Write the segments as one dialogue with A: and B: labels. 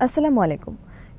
A: আসসালামু আলাইকুম।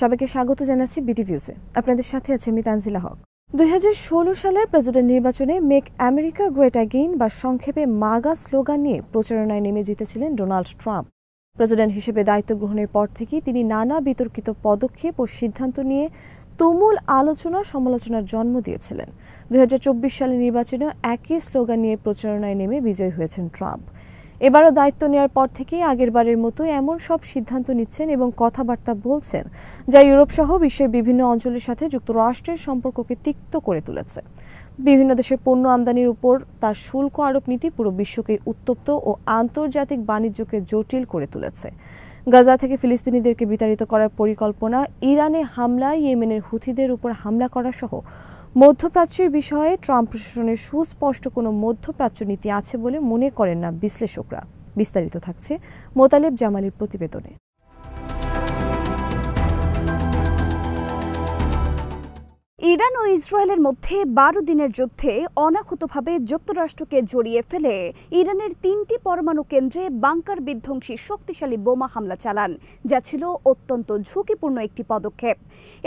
A: সবাইকে স্বাগত জানাচ্ছি বিটিভিউসে। আপনাদের সাথে আছে আমি তানজিলা হক। 2016 সালের প্রেসিডেন্ট নির্বাচনে মেক আমেরিকা গ্রেট অ্যাগেইন বা সংক্ষেপে মাগা স্লোগান নিয়ে প্রচারণায় নেমে জিতেছিলেন ডোনাল্ড ট্রাম্প। প্রেসিডেন্ট হিসেবে দায়িত্ব গ্রহণের পর থেকেই তিনি নানা বিতর্কিত পদক্ষেপ ও সিদ্ধান্ত নিয়ে তুমুল আলোচনা সমালোচনার জন্ম দিয়েছিলেন। 2024 সালের নির্বাচনে একই স্লোগান নিয়ে প্রচারণায় নেমে বিজয়ী হয়েছেন ট্রাম্প। এবারও দায়িত্ব নেওয়ার পর থেকেই আগেরবারের মতো এমন সব সিদ্ধান্ত নিচ্ছেন এবং কথাবার্তা বলছেন যা ইউরোপ সহ বিশ্বের বিভিন্ন অঞ্চলের সাথে যুক্তরাষ্ট্রের সম্পর্ককে তিক্ত করে তুলেছে। বিভিন্ন দেশের পণ্য আমদানির উপর তার শুল্ক আরোপ নীতি পুরো বিশ্বকে উত্তপ্ত ও আন্তর্জাতিক বাণিজ্যকে জটিল করে তুলেছে। গাজা থেকে ফিলিস্তিনিদেরকে বিতাড়িত করার পরিকল্পনা, ইরানে হামলা, ইয়েমেনের হুথিদের উপর হামলা করা সহ মধ্যপ্রাচ্যের বিষয়ে ট্রাম্প প্রশাসনের সুস্পষ্ট কোনো মধ্যপ্রাচ্য নীতি আছে বলে মনে করেন না বিশ্লেষকরা। বিস্তারিত থাকছে মোতালেব জামালের প্রতিবেদনে।
B: ইরান ও ইসরায়েলের মধ্যে 12 দিনের যুদ্ধে অনাহূতভাবে যুক্তরাষ্ট্রকে জড়িয়ে ফেলে ইরানের 3টি পরমাণু কেন্দ্রে বাংকার বিধ্বংসী শক্তিশালী বোমা হামলা চালান, যা ছিল অত্যন্ত ঝুঁকিপূর্ণ একটি পদক্ষেপ।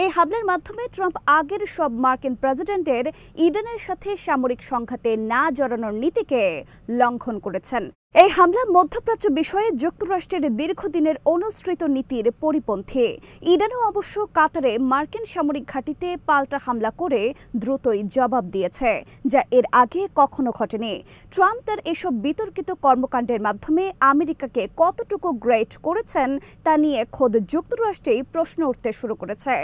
B: এই হামলার মাধ্যমে ট্রাম্প আগের সব মার্কিন প্রেসিডেন্টের ইরানের সাথে সামরিক সংঘাতে না জড়ানোর নীতিকে লঙ্ঘন করেছেন। এই হামলা মধ্যপ্রাচ্য বিষয়ে যুক্তরাষ্ট্রের দীর্ঘদিনের অনুসৃত নীতির পরিপন্থী। ইরানও অবশ্য কাতারে মার্কিন সামরিক ঘাঁটিতে পাল্টা হামলা করে দ্রুতই জবাব দিয়েছে, যা এর আগে কখনো ঘটেনি। ট্রাম্প তার এসব বিতর্কিত কর্মকাণ্ডের মাধ্যমে আমেরিকাকে কতটুকু গ্রেট করেছেন তা নিয়ে খোদ যুক্তরাষ্ট্রেই প্রশ্ন উঠতে শুরু করেছে।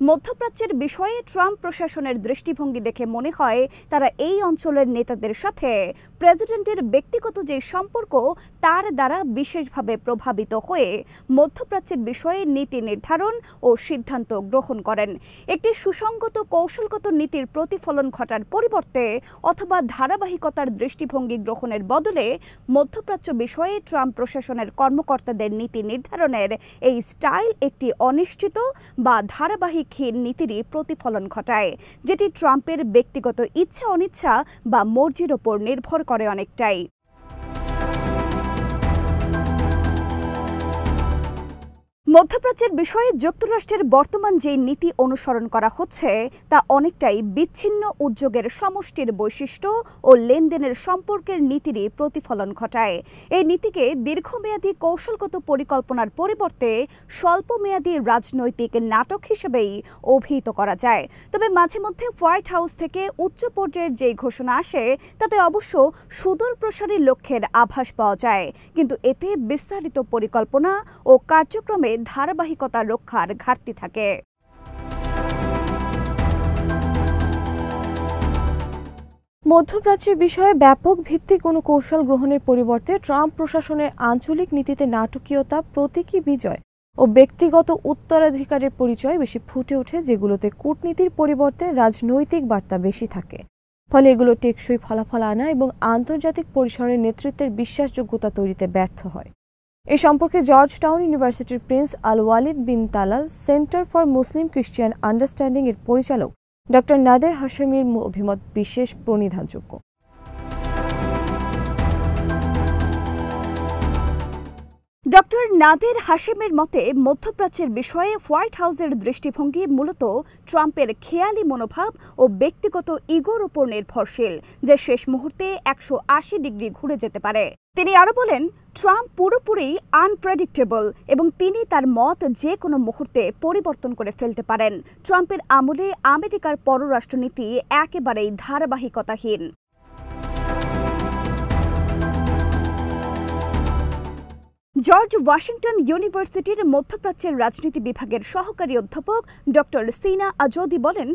B: মধ্যপ্রাচ্যের বিষয়ে ট্রাম্প প্রশাসনের দৃষ্টিভঙ্গি দেখে মনে হয় তারা এই অঞ্চলের নেতাদের সাথে প্রেসিডেন্টের ব্যক্তিগত যে সম্পর্ক তার দ্বারা বিশেষভাবে প্রভাবিত হয়ে মধ্যপ্রাচ্যের বিষয়ে নীতি নির্ধারণ ও সিদ্ধান্ত গ্রহণ করেন। একটি সুসংগত কৌশলগত নীতির প্রতিফলন ঘটার পরিবর্তে অথবা ধারাবাহিকতার দৃষ্টিভঙ্গি গ্রহণের বদলে মধ্যপ্রাচ্য বিষয়ে ট্রাম্প প্রশাসনের কর্মকর্তাদের নীতি নির্ধারণের এই স্টাইল একটি অনিশ্চিত বা ধারাবাহিক নীতিরই প্রতিফলন ঘটায়, যেটি ট্রাম্পের ব্যক্তিগত ইচ্ছা অনিচ্ছা বা মর্জির ওপর নির্ভর করে অনেকটাই। মধ্যপ্রাচ্যের বিষয়ে যুক্তরাষ্ট্রের বর্তমান যে নীতি অনুসরণ করা হচ্ছে তা অনেকটাই বিচ্ছিন্ন উদ্যোগের সমষ্টির বৈশিষ্ট্য ও লেনদেনের সম্পর্কের নীতিরই প্রতিফলন ঘটায়। এই নীতিকে দীর্ঘমেয়াদী কৌশলগত পরিকল্পনার পরিবর্তে স্বল্পমেয়াদী রাজনৈতিক নাটক হিসেবেই অভিহিত করা যায়। তবে মাঝে মধ্যে হোয়াইট হাউস থেকে উচ্চ পর্যায়ের যে ঘোষণা আসে তাতে অবশ্য সুদূরপ্রসারী লক্ষ্যের আভাস পাওয়া যায়, কিন্তু এতে বিস্তারিত পরিকল্পনা ও কার্যক্রমে ধারাবাহিকতা রক্ষার ঘাটতি থাকে।
A: মধ্যপ্রাচ্যের বিষয়ে ব্যাপক ভিত্তিক কোনো কৌশল গ্রহণের পরিবর্তে ট্রাম্প প্রশাসনের আঞ্চলিক নীতিতে নাটকীয়তা, প্রতীকী বিজয় ও ব্যক্তিগত উত্তরাধিকারের পরিচয় বেশি ফুটে ওঠে, যেগুলোতে কূটনীতির পরিবর্তে রাজনৈতিক বার্তা বেশি থাকে। ফলে এগুলো টেকসই ফলাফল আনা এবং আন্তর্জাতিক পরিসরের নেতৃত্বের বিশ্বাসযোগ্যতা তৈরিতে ব্যর্থ হয়। এ সম্পর্কে জর্জ টাউন ইউনিভার্সিটির Prince Al Waleed bin Talal Center for Muslim Christian Understanding এর পরিচালক ডক্টর নাদের হাশেমির অভিমত বিশেষ প্রণিধানযোগ্য।
B: ডক্টর নাদের হাশেমের মতে মধ্যপ্রাচ্যের বিষয়ে হোয়াইট হাউসের দৃষ্টিভঙ্গি মূলত ট্রাম্পের খেয়ালি মনোভাব ও ব্যক্তিগত ইগোর উপর নির্ভরশীল, যা শেষ মুহূর্তে 180 ডিগ্রি ঘুরে যেতে পারে। তিনি আরও বলেন, ট্রাম্প পুরোপুরি আনপ্রেডিক্টেবল এবং তিনি তার মত যে কোনো মুহূর্তে পরিবর্তন করে ফেলতে পারেন। ট্রাম্পের আমলে আমেরিকার পররাষ্ট্রনীতি একেবারেই ধারাবাহিকতাহীন। জর্জ ওয়াশিংটন ইউনিভার্সিটির মধ্যপ্রাচ্যের রাজনীতি বিভাগের সহকারী অধ্যাপক ডক্টর সিনা আজদি বলেন,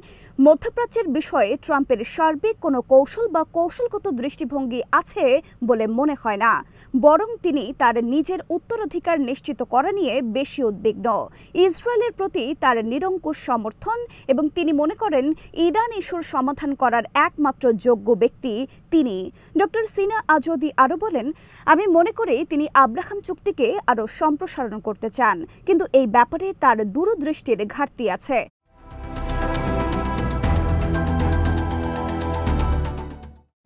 B: মধ্যপ্রাচ্যের বিষয়ে ট্রাম্পের সার্বিক কোনো কৌশল বা কৌশলগত দৃষ্টিভঙ্গি আছে বলে মনে হয় না, বরং তিনি তার নিজের উত্তরাধিকার নিশ্চিত করা নিয়ে বেশি উদ্বিগ্ন। ইসরায়েলের প্রতি তার নিরঙ্কুশ সমর্থন এবং তিনি মনে করেন ইরান ইস্যুর সমাধান করার একমাত্র যোগ্য ব্যক্তি তিনি। ডক্টর সিনা আজদি আরও বলেন, আমি মনে করি তিনি আব্রাহাম চুক্তি আরও সম্প্রসারণ করতে চান, কিন্তু এই ব্যাপারে তার দূরদৃষ্টির ঘাটতি আছে।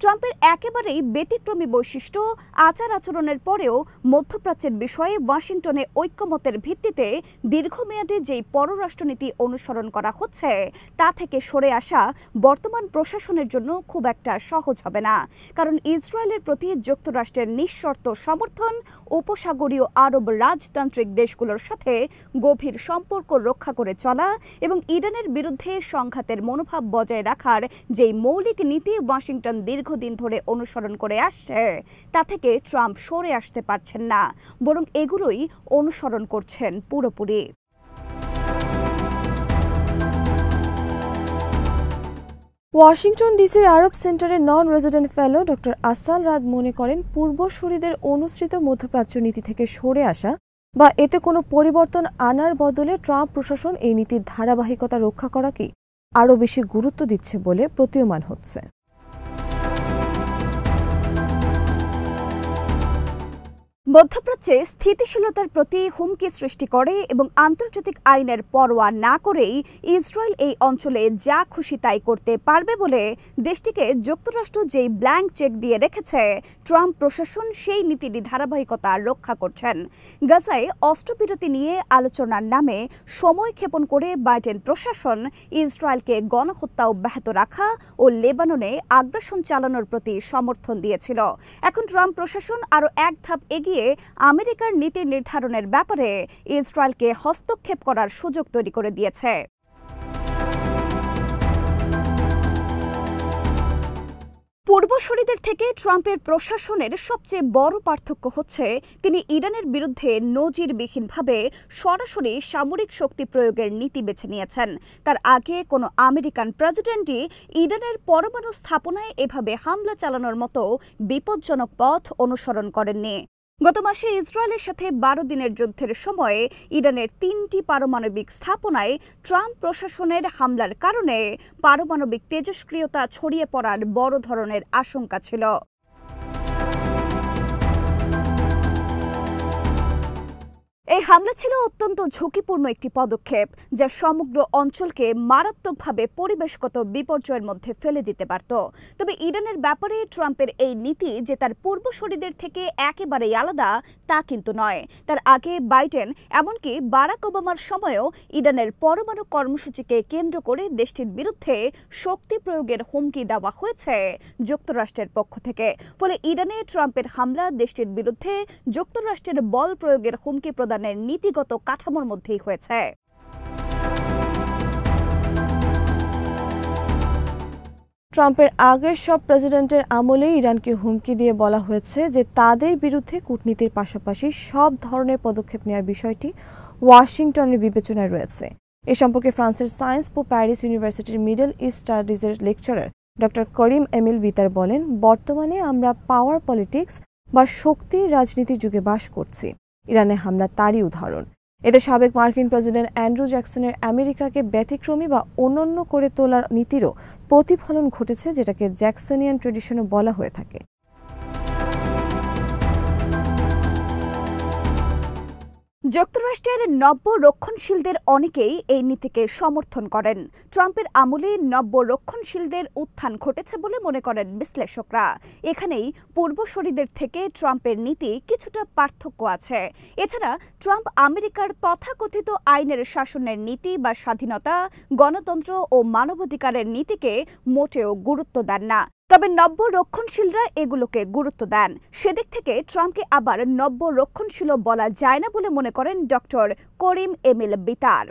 B: ট্রাম্পের একেবারেই ব্যতিক্রমী বৈশিষ্ট্য, আচার আচরণের পরেও মধ্যপ্রাচ্যের বিষয়ে ওয়াশিংটনে ঐক্যমতের ভিত্তিতে দীর্ঘমেয়াদী যেই পররাষ্ট্রনীতি অনুসরণ করা হচ্ছে তা থেকে সরে আসা বর্তমান প্রশাসনের জন্য খুব একটা সহজ হবে না। কারণ ইসরায়েলের প্রতি যুক্তরাষ্ট্রের নিঃশর্ত সমর্থন, উপসাগরীয় আরব রাজতান্ত্রিক দেশগুলোর সাথে গভীর সম্পর্ক রক্ষা করে চলা এবং ইরানের বিরুদ্ধে সংঘাতের মনোভাব বজায় রাখার যেই মৌলিক নীতি ওয়াশিংটন দীর্ঘদিন ধরে অনুসরণ করে আসছে তা থেকে ট্রাম্প সরে আসতে পারছেন না, বরং এগুলোই অনুসরণ করছেন পুরোপুরি।
A: ওয়াশিংটন ডিসির আরব সেন্টারের নন রেজিডেন্ট ফেলো ডক্টর আসাল রাদ মনে করেন, পূর্বসূরিদের অনুসৃত মধ্যপ্রাচ্য নীতি থেকে সরে আসা বা এতে কোনো পরিবর্তন আনার বদলে ট্রাম্প প্রশাসন এই নীতির ধারাবাহিকতা রক্ষা করাকেই আরও বেশি গুরুত্ব দিচ্ছে বলে প্রতীয়মান হচ্ছে।
B: মধ্যপ্রাচ্যে স্থিতিশীলতার প্রতি হুমকি সৃষ্টি করে এবং আন্তর্জাতিক আইনের পরোয়া না করেই ইসরায়েল এই অঞ্চলে যা খুশি তাই করতে পারবে বলে দেশটিকে যুক্তরাষ্ট্র যেই ব্ল্যাঙ্ক চেক দিয়ে রেখেছে, ট্রাম্প প্রশাসন সেই নীতির ধারাবাহিকতা রক্ষা করছেন। গাজায় অস্ত্রবিরতি নিয়ে আলোচনার নামে সময় ক্ষেপণ করে বাইডেন প্রশাসন ইসরায়েলকে গণহত্যা অব্যাহত রাখা ও লেবাননে আগ্রাসন চালানোর প্রতি সমর্থন দিয়েছিল। এখন ট্রাম্প প্রশাসন আরও এক ধাপ এগিয়ে আমেরিকার নীতি নির্ধারণের ব্যাপারে ইসরায়েলকে হস্তক্ষেপ করার সুযোগ তৈরি করে দিয়েছে। পূর্বসূরিদের থেকে ট্রাম্পের প্রশাসনের সবচেয়ে বড় পার্থক্য হচ্ছে তিনি ইরানের বিরুদ্ধে নজিরবিহীনভাবে সরাসরি সামরিক শক্তি প্রয়োগের নীতি বেছে নিয়েছেন। তার আগে কোনো আমেরিকান প্রেসিডেন্টই ইরানের পরমাণু স্থাপনায় এভাবে হামলা চালানোর মতো বিপজ্জনক পথ অনুসরণ করেননি। গত মাসে ইসরায়েলের সাথে 12 দিনের যুদ্ধের সময়ে ইরানের 3টি পারমাণবিক স্থাপনায় ট্রাম্প প্রশাসনের হামলার কারণে পারমাণবিক তেজস্ক্রিয়তা ছড়িয়ে পড়ার বড় ধরনের আশঙ্কা ছিল। এই হামলা ছিল অত্যন্ত ঝুঁকিপূর্ণ একটি পদক্ষেপ, যা সমগ্র অঞ্চলকে মারাত্মকভাবে পরিবেশগত বিপর্যয়ের মধ্যে ফেলে দিতে পারত। তবে ইরানের ব্যাপারে ট্রাম্পের এই নীতি যে তার পূর্বসূরিদের থেকে একেবারেই আলাদা তা কিন্তু নয়। তার আগে বাইডেন, এমনকি বারাক ওবামার সময়ও ইরানের পরমাণু কর্মসূচিকে কেন্দ্র করে দেশটির বিরুদ্ধে শক্তি প্রয়োগের হুমকি দেওয়া হয়েছে যুক্তরাষ্ট্রের পক্ষ থেকে। ফলে ইরানে ট্রাম্পের হামলা দেশটির বিরুদ্ধে যুক্তরাষ্ট্রের বল প্রয়োগের হুমকি প্রদানের নীতিগত কাঠামোর মধ্যেই হয়েছে।
A: ট্রাম্পের আগের সব প্রেসিডেন্টের আমলে ইরানকে হুমকি দিয়ে বলা হয়েছে যে তাদের বিরুদ্ধে কূটনীতির পাশাপাশি সব ধরনের পদক্ষেপ নেওয়ার বিষয়টি ওয়াশিংটনের বিবেচনায় রয়েছে। এ সম্পর্কে ফ্রান্সের সায়েন্স পো প্যারিস ইউনিভার্সিটির মিডল ইস্ট স্টাডিজের লেকচারার ডক্টর করিম এমিল বিতার বলেন, বর্তমানে আমরা পাওয়ার পলিটিক্স বা শক্তির রাজনীতির যুগে বাস করছি। ইরানে হামলা তারই উদাহরণ। এতে সাবেক মার্কিন প্রেসিডেন্ট অ্যান্ড্রু জ্যাকসনের আমেরিকাকে ব্যতিক্রমী বা অনন্য করে তোলার নীতিরও প্রতিফলন ঘটেছে, যেটাকে জ্যাকসনিয়ান ট্রেডিশনও বলা হয়ে থাকে।
B: যুক্তরাষ্ট্রের নব্য রক্ষণশীলদের অনেকেই এই নীতিকে সমর্থন করেন। ট্রাম্পের আমলে নব্য রক্ষণশীলদের উত্থান ঘটেছে বলে মনে করেন বিশ্লেষকরা। এখানেই পূর্বসূরিদের থেকে ট্রাম্পের নীতি কিছুটা পার্থক্য আছে। এছাড়া ট্রাম্প আমেরিকার তথাকথিত আইনের শাসনের নীতি বা স্বাধীনতা, গণতন্ত্র ও মানবাধিকারের নীতিকে মোটেও গুরুত্ব দেন না। তবে নব্য রক্ষণশীলরা এগুলোকে গুরুত্ব দেন। সেদিক থেকে ট্রাম্পকে আবার নব্য রক্ষণশীল বলা যায় না বলে মনে করেন ডক্টর করিম এমিল বিতার।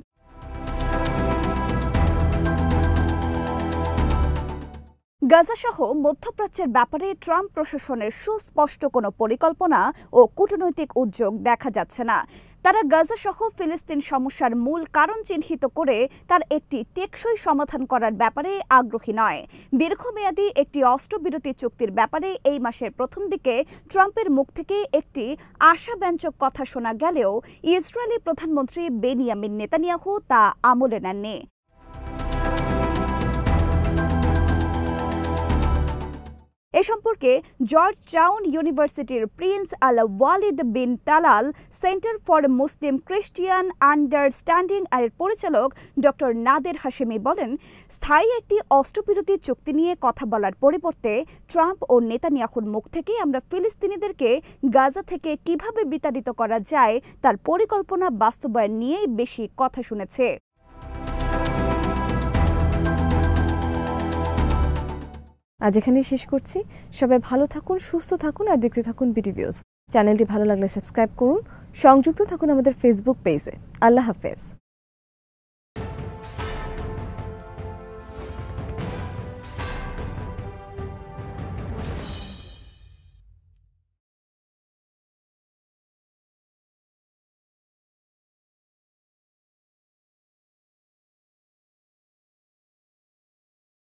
B: গাজাসহ মধ্যপ্রাচ্যের ব্যাপারে ট্রাম্প প্রশাসনের সুস্পষ্ট কোনো পরিকল্পনা ও কূটনৈতিক উদ্যোগ দেখা যাচ্ছে না। তারা গাজাসহ ফিলিস্তিন সমস্যার মূল কারণ চিহ্নিত করে তার একটি টেকসই সমাধান করার ব্যাপারে আগ্রহী নয়। দীর্ঘমেয়াদী একটি অস্ত্রবিরতি চুক্তির ব্যাপারে এই মাসের প্রথম দিকে ট্রাম্পের মুখ থেকে একটি আশাব্যঞ্জক কথা শোনা গেলেও ইসরায়েলি প্রধানমন্ত্রী বেনিয়ামিন নেতানিয়াহু তা আমলে নেননি। এ সম্পর্কে জর্জ টাউন ইউনিভার্সিটির Prince Al Waleed bin Talal Center for Muslim Christian Understanding এর পরিচালক ডক্টর নাদের হাশেমি বলেন, স্থায়ী একটি অস্ত্রবিরতি চুক্তি নিয়ে কথা বলার পরিবর্তে ট্রাম্প ও নেতানিয়াহুর মুখ থেকে আমরা ফিলিস্তিনিদেরকে গাজা থেকে কিভাবে বিতাড়িত করা যায় তার পরিকল্পনা বাস্তবায়ন নিয়েই বেশি কথা শুনেছে।
A: আজ এখানেই শেষ করছি। সবাই ভালো থাকুন, সুস্থ থাকুন আর দেখতে থাকুন বিটিভিউজ। চ্যানেলটি ভালো লাগলে সাবস্ক্রাইব করুন, সংযুক্ত থাকুন আমাদের ফেসবুক পেজে। আল্লাহ হাফেজ।